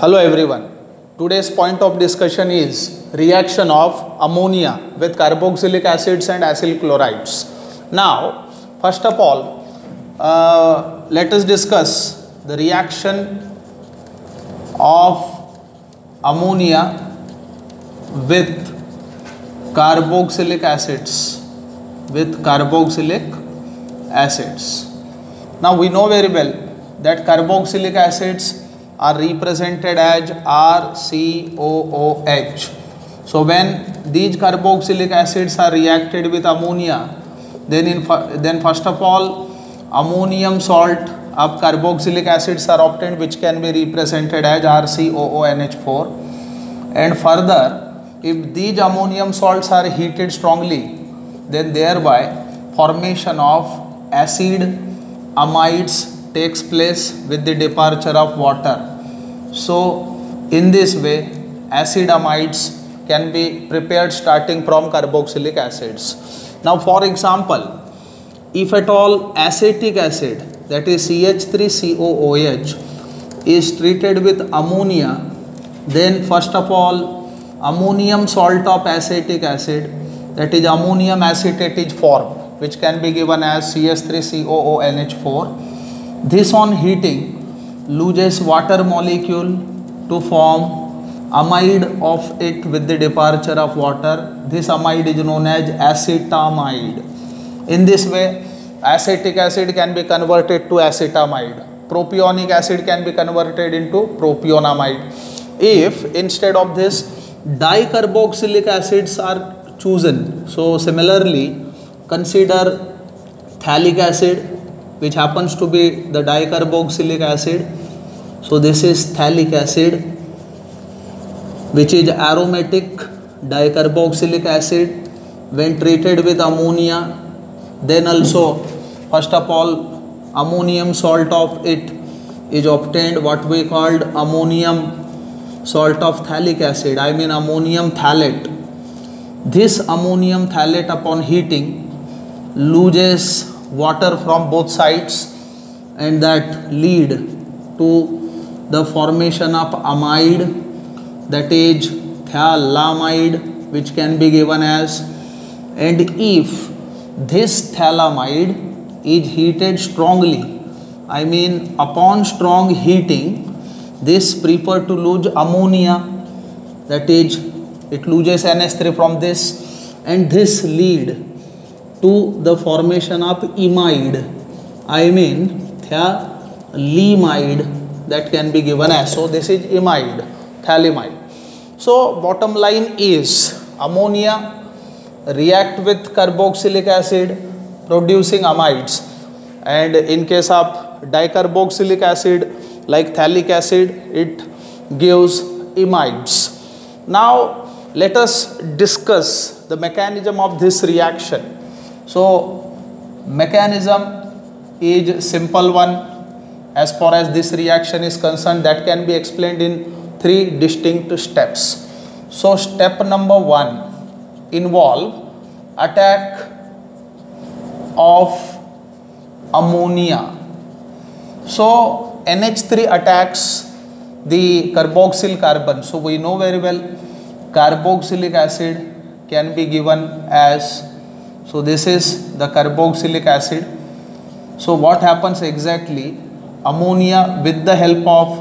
Hello everyone. Today's point of discussion is reaction of ammonia with carboxylic acids and acyl chlorides. Now, first of all, let us discuss the reaction of ammonia with carboxylic acids. Now we know very well that carboxylic acids are represented as RCOOH. So when these carboxylic acids are reacted with ammonia, then first of all ammonium salt of carboxylic acids are obtained, which can be represented as RCOONH4. And further, if these ammonium salts are heated strongly, then thereby formation of acid amides takes place with the departure of water. So in this way acid amides can be prepared starting from carboxylic acids. Now for example, if at all acetic acid, that is CH3COOH, is treated with ammonia, then first of all ammonium salt of acetic acid, that is ammonium acetate, is formed, which can be given as CH3COONH4. This on heating loses water molecule to form amide of it with the departure of water. This amide is known as acetamide. In this way acetic acid can be converted to acetamide. Propionic acid can be converted into propionamide. If instead of this dicarboxylic acids are chosen, so similarly consider phthalic acid, which happens to be the dicarboxylic acid. So this is phthalic acid, which is aromatic dicarboxylic acid. When treated with ammonia, then also first of all ammonium salt of it is obtained, what we called ammonium salt of phthalic acid, I mean ammonium phthalate. This ammonium phthalate upon heating loses water from both sides, and that lead to the formation of amide, that is phthalamide, which can be given as, and if this phthalamide is heated strongly, I mean upon strong heating, this prefer to lose ammonia, that is it loses NH3 from this, and this lead to the formation of imide, I mean phthalimide, that can be given as, so this is imide, phthalimide. So bottom line is ammonia react with carboxylic acid producing amides, and in case of dicarboxylic acid like phthalic acid, it gives imides. Now let us discuss the mechanism of this reaction. So mechanism is simple one as far as this reaction is concerned, that can be explained in 3 distinct steps. So step number 1 involve attack of ammonia. So NH3 attacks the carboxyl carbon. So we know very well carboxylic acid can be given as, so this is the carboxylic acid. So what happens exactly? Ammonia with the help of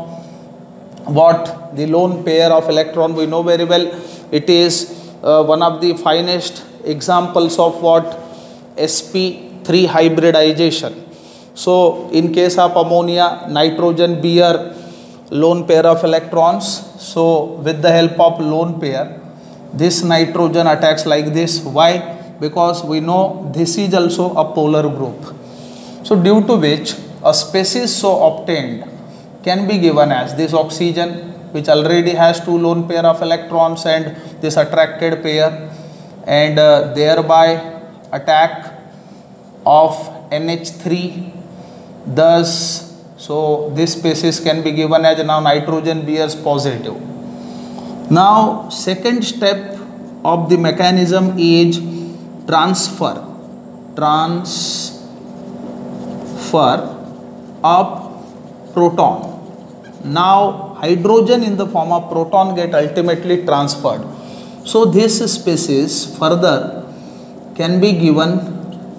what? The lone pair of electron. We know very well it is one of the finest examples of what? sp3 hybridization. So in case of ammonia, nitrogen bear lone pair of electrons. So with the help of lone pair, this nitrogen attacks like this. Why? Because we know this is also a polar group. So due to which a species so obtained can be given as this oxygen, which already has 2 lone pair of electrons and this attracted pair, and thereby attack of NH3. Thus, so this species can be given as, now nitrogen bears positive. Now second step of the mechanism is transfer of proton. Now hydrogen in the form of proton get ultimately transferred. So this species further can be given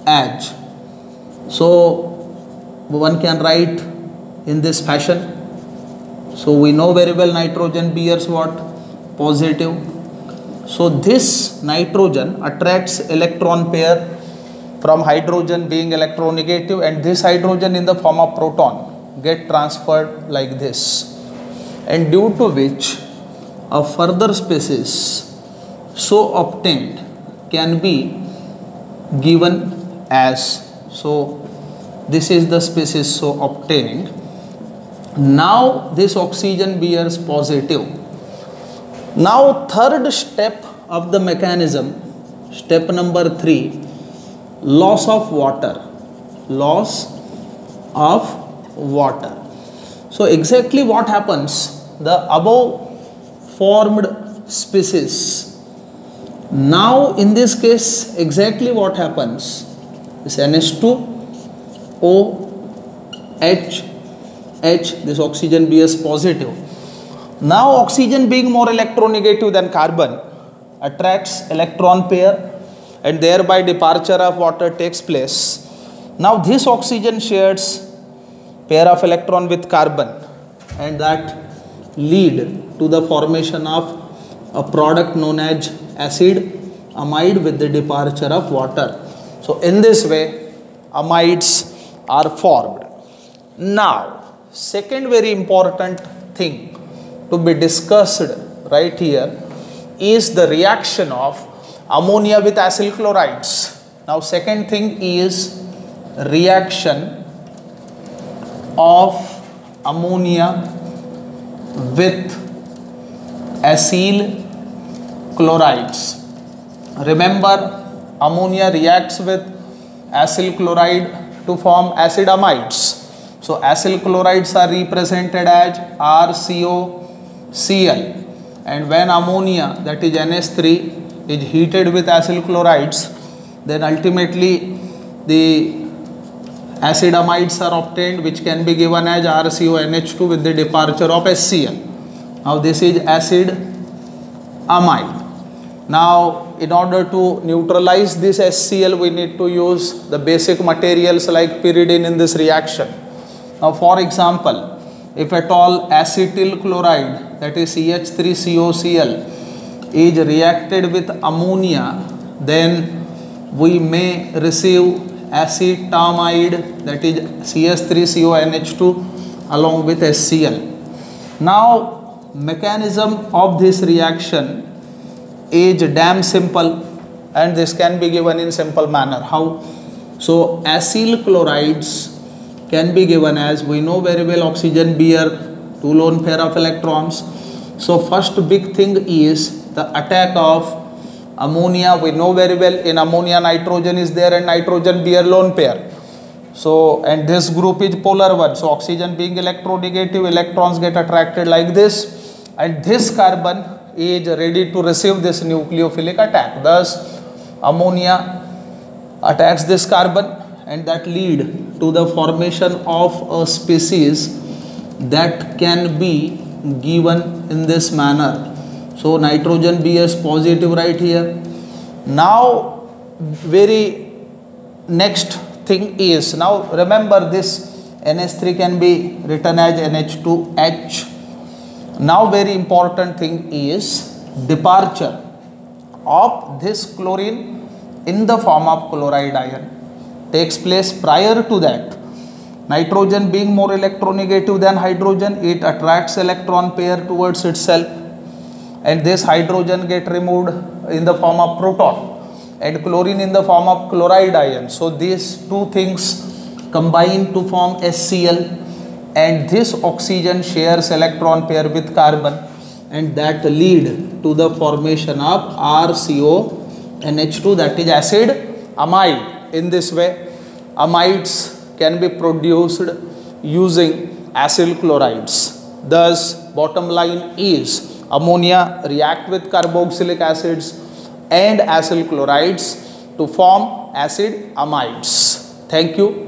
as, so one can write in this fashion. So we know very well nitrogen bears what? Positive. So this nitrogen attracts electron pair from hydrogen being electronegative, and this hydrogen in the form of proton get transferred like this, and due to which a further species so obtained can be given as, so this is the species so obtained. Now this oxygen bears positive. Now third step of the mechanism, step number 3, loss of water. Loss of water. So exactly what happens? The above formed species. Now in this case exactly what happens? This NH2 O H, this oxygen bears positive. Now oxygen being more electronegative than carbon attracts electron pair, and thereby departure of water takes place. Now this oxygen shares pair of electron with carbon, and that lead to the formation of a product known as acid amide with the departure of water. So in this way amides are formed. Now second very important thing to be discussed right here is the reaction of ammonia with acyl chlorides. Now second thing is reaction of ammonia with acyl chlorides. Remember, ammonia reacts with acyl chloride to form acid amides. So acyl chlorides are represented as RCOCl, and when ammonia, that is NH3, is heated with acyl chlorides, then ultimately the acid amides are obtained, which can be given as RCONH2 with the departure of HCl. Now this is acid amide. Now in order to neutralize this HCl, we need to use the basic materials like pyridine in this reaction. Now for example, if at all acetyl chloride, that is CH3COCl, is reacted with ammonia, then we may receive acetamide, that is CH3CONH2 along with HCl. Now mechanism of this reaction is damn simple, and this can be given in simple manner. How? So acyl chlorides can be given as, we know very well oxygen bear 2 lone pair of electrons. So first big thing is the attack of ammonia. We know very well in ammonia nitrogen is there and nitrogen bear lone pair. So and this group is polar one. So oxygen being electronegative, electrons get attracted like this, and this carbon is ready to receive this nucleophilic attack. Thus ammonia attacks this carbon, and that lead to the formation of a species that can be given in this manner. So nitrogen bears positive right here. Now very next thing is, now remember this NH3 can be written as NH2H. Now very important thing is departure of this chlorine in the form of chloride ion takes place. Prior to that, nitrogen being more electronegative than hydrogen, it attracts electron pair towards itself, and this hydrogen get removed in the form of proton, and chlorine in the form of chloride ion. So these two things combine to form HCl, and this oxygen shares electron pair with carbon, and that lead to the formation of RCONH2, that is acid amide. In this way, amides can be produced using acyl chlorides. Thus, bottom line is ammonia react with carboxylic acids and acyl chlorides to form acid amides. Thank you.